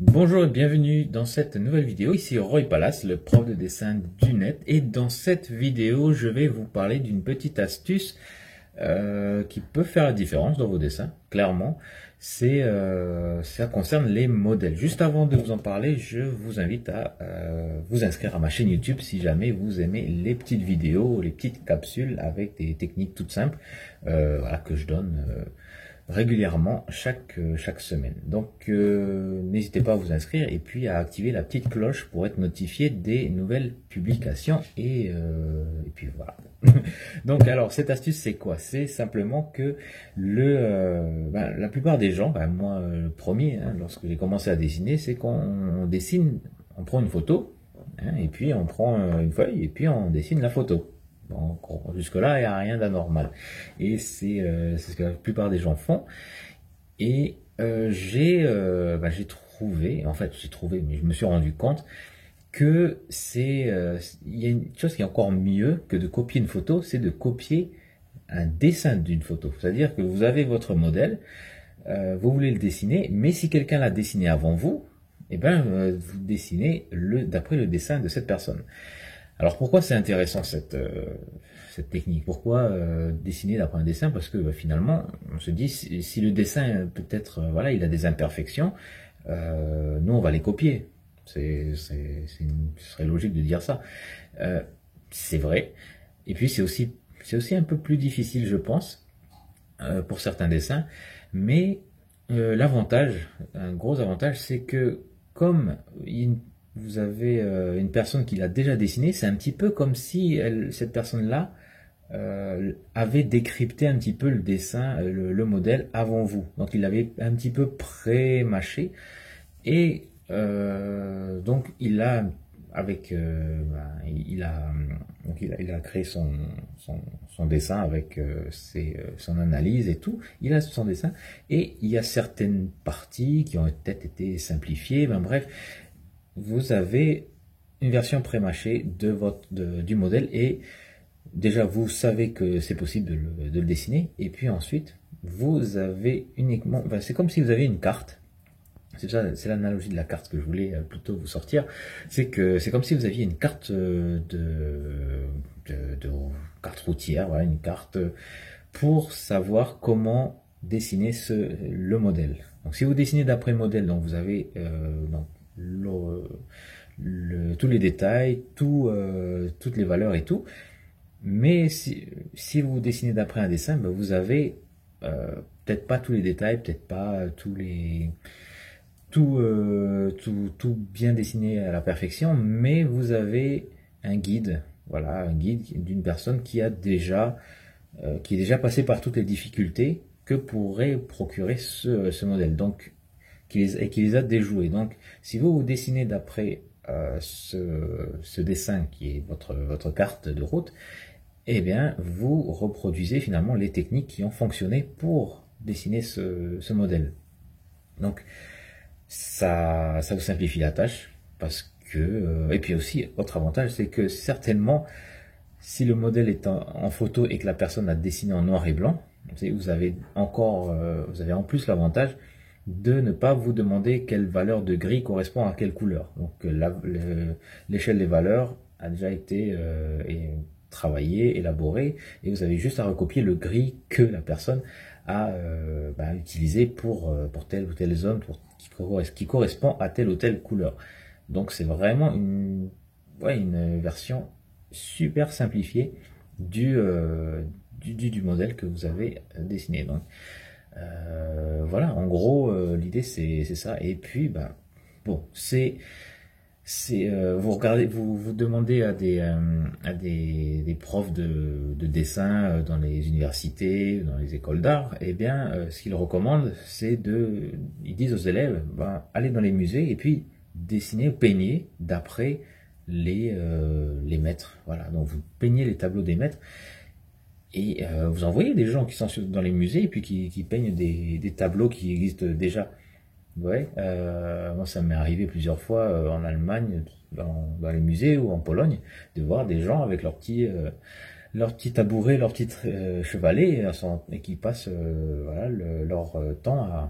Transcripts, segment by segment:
Bonjour et bienvenue dans cette nouvelle vidéo. Ici Roy Palace, le prof de dessin du net. Et dans cette vidéo, je vais vous parler d'une petite astuce qui peut faire la différence dans vos dessins, clairement. Ça concerne les modèles. Juste avant de vous en parler, je vous invite à vous inscrire à ma chaîne YouTube si jamais vous aimez les petites vidéos, les petites capsules avec des techniques toutes simples voilà, que je donne régulièrement chaque semaine. Donc n'hésitez pas à vous inscrire et puis à activer la petite cloche pour être notifié des nouvelles publications et puis voilà. Donc alors cette astuce c'est quoi? C'est simplement que la plupart des gens, moi le premier, hein, lorsque j'ai commencé à dessiner, c'est qu'on dessine, on prend une photo, hein, et puis on prend une feuille et puis on dessine la photo. Donc jusque-là, il n'y a rien d'anormal. Et c'est ce que la plupart des gens font. Et j'ai trouvé, mais je me suis rendu compte que il y a une chose qui est encore mieux que de copier une photo, c'est de copier un dessin d'une photo. C'est-à-dire que vous avez votre modèle, vous voulez le dessiner, mais si quelqu'un l'a dessiné avant vous, eh ben, vous dessinez d'après le dessin de cette personne. Alors pourquoi c'est intéressant cette technique? Pourquoi dessiner d'après un dessin? Parce que finalement, on se dit, si le dessin peut-être, voilà, il a des imperfections, nous on va les copier. Ce serait logique de dire ça. C'est vrai. Et puis c'est aussi un peu plus difficile, je pense, pour certains dessins. Mais l'avantage, un gros avantage, c'est que comme vous avez une personne qui l'a déjà dessiné, c'est un petit peu comme si cette personne-là avait décrypté un petit peu le dessin, le modèle avant vous. Donc il l'avait un petit peu pré-mâché et donc il a avec il a créé son dessin avec son analyse et tout. Il a son dessin et il y a certaines parties qui ont peut-être été simplifiées. Ben bref, vous avez une version pré-mâchée du modèle et déjà vous savez que c'est possible de le dessiner et puis ensuite vous avez uniquement, c'est comme si vous aviez une carte. C'est l'analogie de la carte que je voulais plutôt vous sortir. C'est que c'est comme si vous aviez une carte de carte routière, voilà, une carte pour savoir comment dessiner le modèle. Donc si vous dessinez d'après modèle, donc vous avez donc, tous les détails, toutes les valeurs et tout. Mais si vous dessinez d'après un dessin, ben vous avez peut-être pas tous les détails, peut-être pas tout bien dessiné à la perfection, mais vous avez un guide, voilà, un guide d'une personne qui est déjà passé par toutes les difficultés que pourrait procurer ce modèle, donc qui les a déjoués. Donc, si vous dessinez d'après ce dessin qui est votre carte de route, eh bien, vous reproduisez finalement les techniques qui ont fonctionné pour dessiner ce modèle. Donc, ça vous simplifie la tâche parce que et puis aussi autre avantage, c'est que certainement si le modèle est en photo et que la personne a dessiné en noir et blanc, vous avez en plus l'avantage de ne pas vous demander quelle valeur de gris correspond à quelle couleur. Donc l'échelle des valeurs a déjà été travaillée, élaborée, et vous avez juste à recopier le gris que la personne a utilisé pour telle ou telle zone, qui correspond à telle ou telle couleur. Donc c'est vraiment une version super simplifiée du modèle que vous avez dessiné. Donc voilà, en gros l'idée c'est ça. Et puis bon, vous regardez, vous demandez à des profs de dessin dans les universités, dans les écoles d'art, et bien ce qu'ils recommandent, ils disent aux élèves, allez dans les musées et puis dessinez, peignez d'après les maîtres. Voilà, donc vous peignez les tableaux des maîtres et vous envoyez des gens qui sont dans les musées et puis qui peignent des tableaux qui existent déjà. Ouais, moi ça m'est arrivé plusieurs fois en Allemagne, dans les musées ou en Pologne, de voir des gens avec leur petit tabouret, leur petit chevalet, et qui passent voilà, leur temps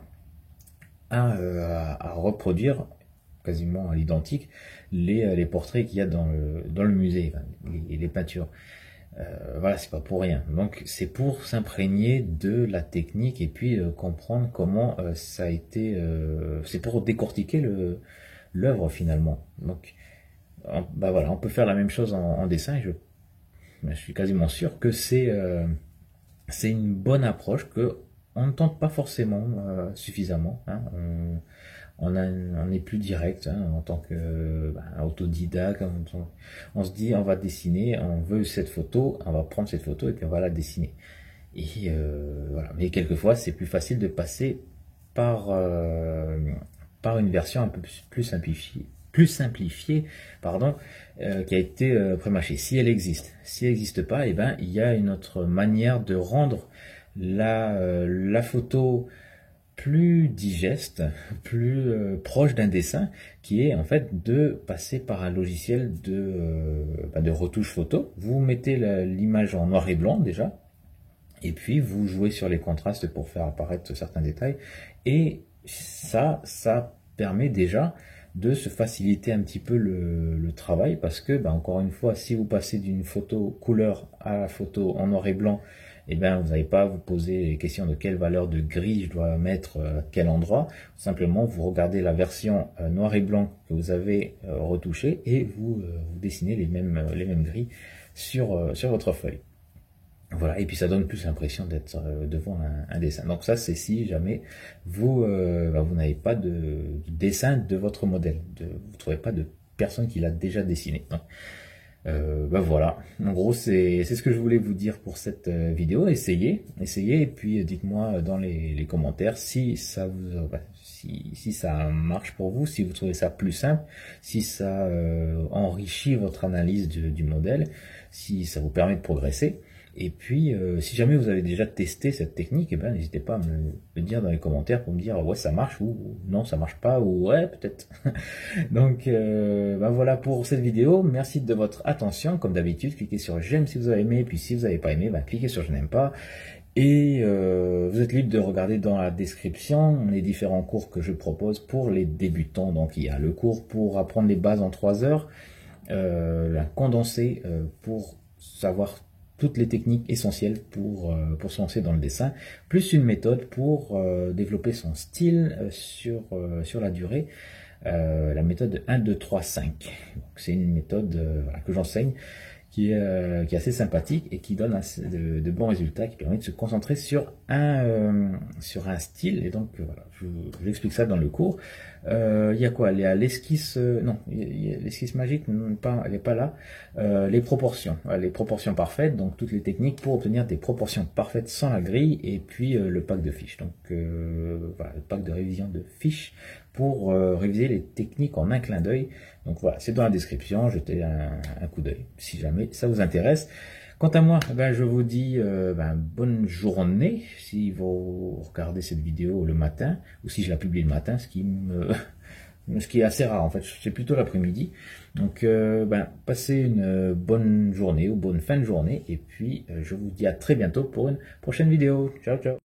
à reproduire quasiment à l'identique les portraits qu'il y a dans le musée, enfin, les peintures. Voilà, c'est pas pour rien. Donc c'est pour s'imprégner de la technique et puis comprendre comment ça a été. C'est pour décortiquer l'œuvre finalement. Donc bah voilà, on peut faire la même chose en dessin. Et je suis quasiment sûr que c'est une bonne approche que on ne tente pas forcément suffisamment. Hein. On est plus direct hein, en tant que autodidacte. On se dit on va dessiner, on veut cette photo, on va prendre cette photo et puis on va la dessiner. Et voilà. Mais quelquefois c'est plus facile de passer par une version un peu plus simplifiée, pardon, qui a été prémâchée. Si elle existe, si elle n'existe pas, et ben il y a une autre manière de rendre la photo plus digeste, plus proche d'un dessin, qui est en fait de passer par un logiciel de retouche photo. Vous mettez l'image en noir et blanc déjà, et puis vous jouez sur les contrastes pour faire apparaître certains détails, et ça permet déjà de se faciliter un petit peu le travail, parce que encore une fois, si vous passez d'une photo couleur à la photo en noir et blanc, et bien vous n'allez pas vous poser les questions de quelle valeur de gris je dois mettre à quel endroit. Simplement vous regardez la version noir et blanc que vous avez retouchée et vous dessinez les mêmes gris sur votre feuille. Voilà, et puis ça donne plus l'impression d'être devant un dessin. Donc ça, c'est si jamais vous n'avez pas de dessin de votre modèle, vous ne trouvez pas de personne qui l'a déjà dessiné. Voilà, en gros c'est ce que je voulais vous dire pour cette vidéo. Essayez, et puis dites-moi dans les commentaires si ça si ça marche pour vous, si vous trouvez ça plus simple, si ça enrichit votre analyse du modèle, si ça vous permet de progresser. Et puis, si jamais vous avez déjà testé cette technique, n'hésitez pas à me le dire dans les commentaires pour me dire ouais ça marche ou non ça marche pas ou ouais peut-être. Donc voilà pour cette vidéo. Merci de votre attention. Comme d'habitude, cliquez sur j'aime si vous avez aimé, puis si vous n'avez pas aimé, cliquez sur je n'aime pas. Et vous êtes libre de regarder dans la description les différents cours que je propose pour les débutants. Donc il y a le cours pour apprendre les bases en 3 heures, la condensée pour savoir toutes les techniques essentielles pour se lancer dans le dessin, plus une méthode pour développer son style sur la durée, la méthode 1, 2, 3, 5. C'est une méthode que j'enseigne qui est assez sympathique et qui donne de bons résultats, qui permet de se concentrer sur un style. Et donc voilà, je vous explique ça dans le cours. Il y a quoi? Il y a l'esquisse, non, l'esquisse magique, elle n'est pas là. Les proportions parfaites, donc toutes les techniques pour obtenir des proportions parfaites sans la grille, et puis le pack de fiches. Donc voilà, le pack de révision de fiches pour réviser les techniques en un clin d'œil. Donc voilà, c'est dans la description, jetez un coup d'œil si jamais ça vous intéresse. Quant à moi, je vous dis bonne journée si vous regardez cette vidéo le matin, ou si je la publie le matin, ce qui est assez rare en fait, c'est plutôt l'après-midi. Donc passez une bonne journée ou bonne fin de journée, et puis je vous dis à très bientôt pour une prochaine vidéo. Ciao ciao.